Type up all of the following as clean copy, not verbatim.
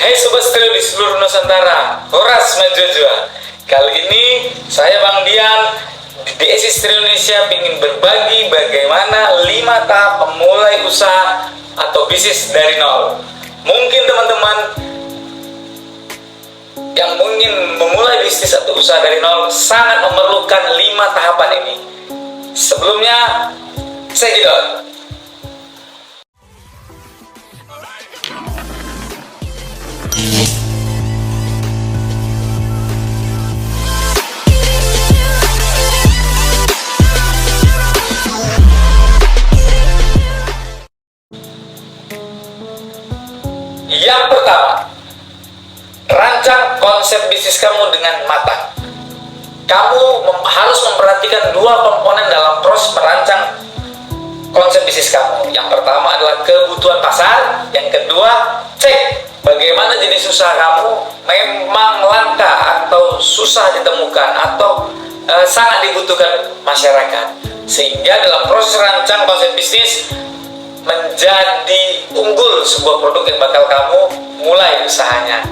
Hai Sobat Stereo di seluruh Nusantara, Horas Majojua. Kali ini saya Bang Dian di DSI Stereo Indonesia ingin berbagi bagaimana 5 tahap memulai usaha atau bisnis dari nol. Mungkin teman-teman yang ingin memulai bisnis atau usaha dari nol sangat memerlukan 5 tahapan ini. Sebelumnya, saya Gidot. Yang pertama, rancang konsep bisnis kamu dengan matang. Kamu harus memperhatikan 2 komponen dalam proses merancang konsep bisnis kamu. Yang pertama adalah kebutuhan pasar. Yang kedua, cek bagaimana jenis usaha kamu memang langka atau susah ditemukan atau sangat dibutuhkan masyarakat. Sehingga dalam proses rancang konsep bisnis menjadi unggul sebuah produk yang bakal kamu mulai usahanya.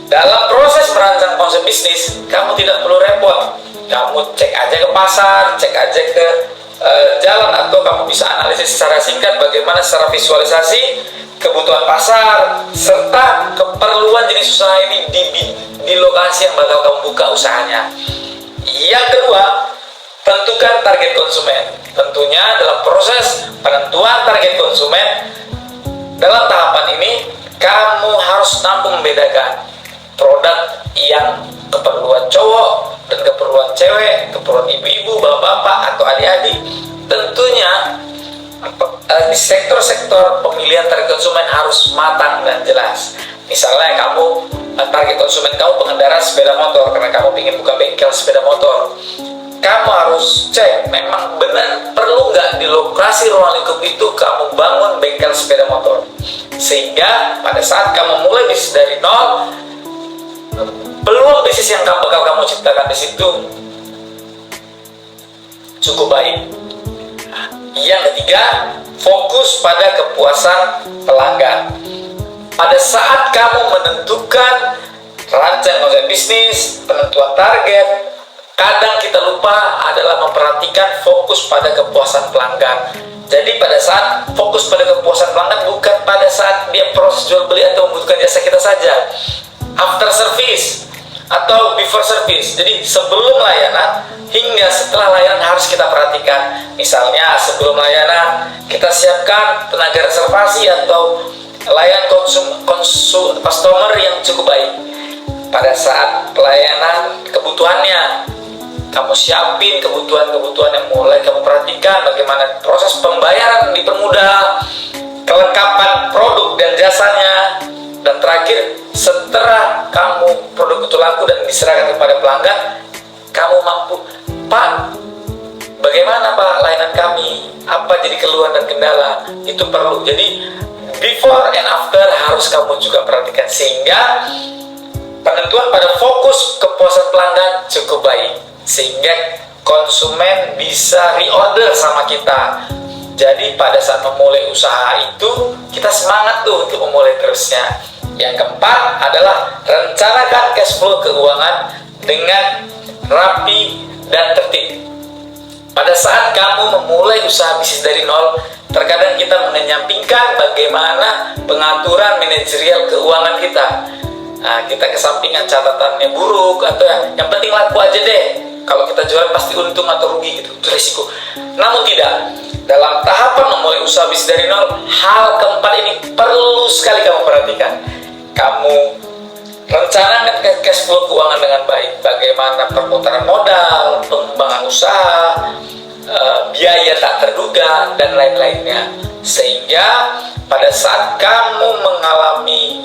Dalam proses merancang konsep bisnis, kamu tidak perlu repot. Kamu cek aja ke pasar, cek aja ke jalan, atau kamu bisa analisis secara singkat bagaimana secara visualisasi kebutuhan pasar serta keperluan jenis usaha ini di lokasi yang bakal kamu buka usahanya. Yang kedua, tentukan target konsumen. Tentunya dalam proses penentuan target konsumen, dalam tahapan ini kamu harus mampu membedakan produk yang keperluan cowok dan keperluan cewek, keperluan ibu-ibu, bapak-bapak, atau adik-adik. Tentunya di sektor-sektor pemilihan target konsumen harus matang dan jelas. Misalnya kamu target konsumen kamu pengendara sepeda motor karena kamu ingin buka bengkel sepeda motor. Kamu harus cek memang benar perlu nggak di lokasi ruang lingkup itu kamu bangun bengkel sepeda motor, sehingga pada saat kamu mulai bisnis dari nol, peluang bisnis yang bakal kamu ciptakan di situ cukup baik. Yang ketiga, fokus pada kepuasan pelanggan. Pada saat kamu menentukan rancang konsep bisnis, penentuan target, kadang kita lupa adalah memperhatikan fokus pada kepuasan pelanggan. Jadi pada saat fokus pada kepuasan pelanggan bukan pada saat dia proses jual beli atau membutuhkan jasa kita saja. After service atau before service. Jadi sebelum layanan hingga setelah layanan harus kita perhatikan. Misalnya sebelum layanan kita siapkan tenaga reservasi atau layanan customer yang cukup baik. Pada saat pelayanan kebutuhannya, kamu siapin kebutuhan-kebutuhan yang mulai kamu perhatikan, bagaimana proses pembayaran dipermudah, kelengkapan produk dan jasanya, dan terakhir setelah kamu produk itu laku dan diserahkan kepada pelanggan, kamu mampu, Pak, bagaimana Pak layanan kami, apa jadi keluhan dan kendala, itu perlu. Jadi before and after harus kamu juga perhatikan, sehingga penentuan pada fokus kepuasan pelanggan cukup baik, sehingga konsumen bisa reorder sama kita. Jadi pada saat memulai usaha itu kita semangat tuh untuk memulai terusnya. Yang keempat adalah rencanakan cash flow keuangan dengan rapi dan tertib. Pada saat kamu memulai usaha bisnis dari nol, terkadang kita menyampingkan bagaimana pengaturan manajerial keuangan kita. Nah, kita kesampingan catatannya buruk atau yang penting laku aja deh. Kalau kita jual pasti untung atau rugi gitu, itu risiko. Namun tidak, dalam tahapan memulai usaha bisnis dari nol, hal keempat ini perlu sekali kamu perhatikan. Kamu rencanakan cash flow keuangan dengan baik, bagaimana perputaran modal, pengembangan usaha, biaya tak terduga, dan lain-lainnya. Sehingga pada saat kamu mengalami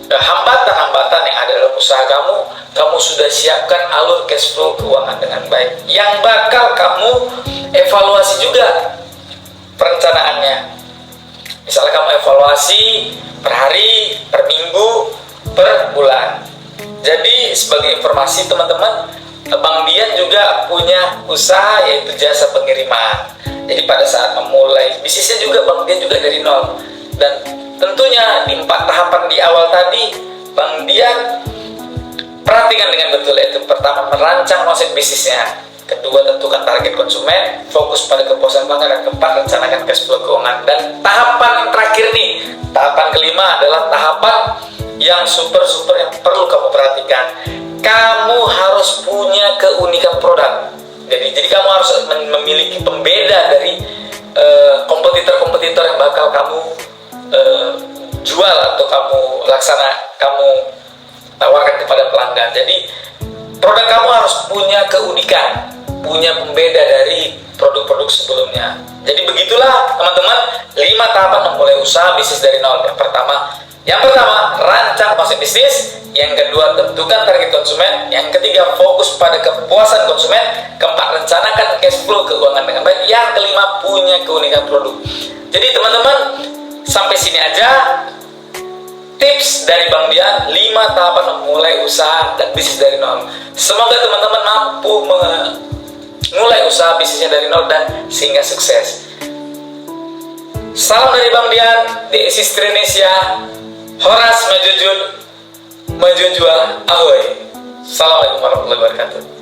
hambatan-hambatan yang ada dalam usaha kamu sudah siapkan alur cash flow keuangan dengan baik, yang bakal kamu evaluasi juga perencanaannya. Misalnya kamu evaluasi per hari, per minggu, per bulan. Jadi sebagai informasi teman-teman, Bang Dian juga punya usaha yaitu jasa pengiriman. Jadi pada saat memulai bisnisnya juga Bang Dian juga dari nol, dan tentunya di 4 tahapan di awal tadi, Bang Dian perhatikan dengan betul, yaitu pertama merancang konsep bisnisnya, kedua tentukan target konsumen, fokus pada kepuasan pelanggan, dan keempat rencanakan cash flow keuangan. Dan tahapan yang terakhir nih, tahapan kelima adalah tahapan yang super yang perlu kamu perhatikan. Kamu harus punya keunikan produk. Jadi kamu harus memiliki pembeda dari kompetitor-kompetitor yang bakal kamu jual atau kamu tawarkan kepada pelanggan. Jadi produk kamu harus punya keunikan, punya pembeda dari produk-produk sebelumnya. Jadi begitulah teman-teman 5 tahapan memulai usaha bisnis dari nol. Yang pertama rancang konsep bisnis, yang kedua tentukan target konsumen, yang ketiga fokus pada kepuasan konsumen, keempat rencanakan cash flow keuangan dengan baik, yang kelima punya keunikan produk. Jadi teman-teman, sampai sini aja tips dari Bang Dian 5 tahapan memulai usaha dan bisnis dari nol. Semoga teman-teman mampu mulai usaha bisnisnya dari nol dan sehingga sukses. Salam dari Bang Dian di Isis Indonesia. Horas Majujun Majujua Ahoy. Assalamualaikum warahmatullahi wabarakatuh.